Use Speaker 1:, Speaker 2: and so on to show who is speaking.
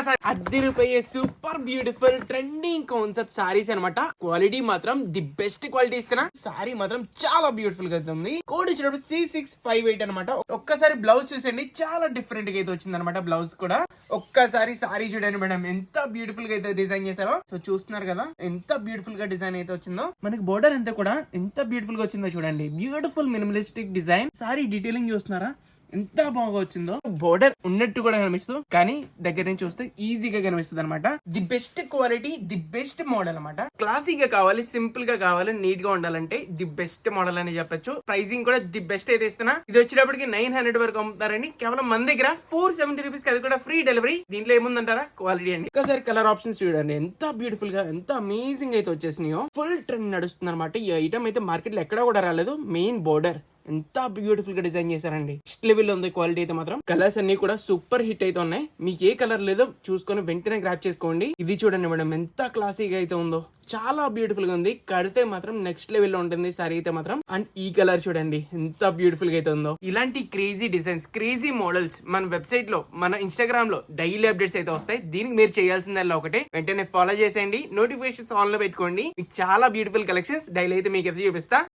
Speaker 1: ఒక్కసారి అద్దరిపోయే super beautiful trending concept saris అనమాట. క్వాలిటీ మాత్రం ది బెస్ట్ క్వాలిటీ ఇస్తున్నా. సారీ మాత్రం చాలా బ్యూటిఫుల్ గా ఉంది. కోడ్ ఇచ్చినప్పుడు C658 అనమాట. ఒక్కసారి బ్లౌజ్ చూసండి, చాలా డిఫరెంట్ గా అయితే వచ్చింది అనమాట. బ్లౌజ్ కూడా ఒక్కసారి సారీ చూడండి మేడం, ఎంత బ్యూటిఫుల్ గా అయితే డిజైన్ చేశారో. సో చూస్తున్నారు కదా ఎంత బ్యూటిఫుల్ గా డిజైన్ అయితే వచ్చిందో. మనకి బోర్డర్ అంతా కూడా ఎంత బ్యూటిఫుల్ గా వచ్చిందో చూడండి. Beautiful minimalistic design. Sorry detailing చూస్తున్నారా ఎంత బాగా వచ్చిందో. బోర్డర్ ఉన్నట్టు కూడా కనిపిస్తుంది, కానీ దగ్గర నుంచి చూస్తే ఈజీగా కనిపిస్తుంది అనమాట. The best quality, the best model అనమాట. క్లాసిక్ గా కావాలి, సింపుల్ గా కావాలి, నీట్ గా ఉండాలంటే ది బెస్ట్ మోడల్ అని చెప్పొచ్చు. ప్రైసింగ్ కూడా ది బెస్ట్ అయితే ఇస్తున్నా. ఇది వచ్చేటప్పటికి 900 వరకు అమ్ముతారండి. కేవలం మన దగ్గర 470 రూపీస్, అది కూడా ఫ్రీ డెలివరీ. దీంట్లో ఏముందంటారా, క్వాలిటీ అండి. ఒకసారి కలర్ ఆప్షన్స్ చూడండి, ఎంత బ్యూటిఫుల్ గా, ఎంత అమేజింగ్ అయితే వచ్చేసినాయో. ఫుల్ ట్రెండ్ నడుస్తుంది అనమాట. ఈ ఐటమ్ అయితే మార్కెట్ లో ఎక్కడా కూడా రాలేదు. మెయిన్ బోర్డర్ ఎంత బ్యూటిఫుల్ గా డిజైన్ చేశారండి. నెక్స్ట్ లెవెల్ ఉంది క్వాలిటీ అయితే మాత్రం. కలర్స్ అన్ని కూడా సూపర్ హిట్ అయితే ఉన్నాయి. మీకు ఏ కలర్ లేదో చూసుకొని వెంటనే గ్రాప్ చేసుకోండి. ఇది చూడండి మేడం, ఎంత క్లాసీగా అయితే ఉందో. చాలా బ్యూటిఫుల్ గా ఉంది. కడితే మాత్రం నెక్స్ట్ లెవెల్ లో ఉంటుంది సారీ అయితే మాత్రం. అండ్ ఈ కలర్ చూడండి ఎంత బ్యూటిఫుల్ గా అయితే ఉందో. ఇలాంటి క్రేజీ డిజైన్స్, క్రేజీ మోడల్స్ మన వెబ్సైట్ లో, మన ఇన్స్టాగ్రామ్ లో డైలీ అప్డేట్స్ అయితే వస్తాయి. దీనికి మీరు చేయాల్సిందల్లా ఒకటే, వెంటనే ఫాలో చేసేయండి, నోటిఫికేషన్స్ ఆన్ లో పెట్టుకోండి. మీకు చాలా బ్యూటిఫుల్ కలెక్షన్స్ డైలీ అయితే మీకు అయితే చూపిస్తా.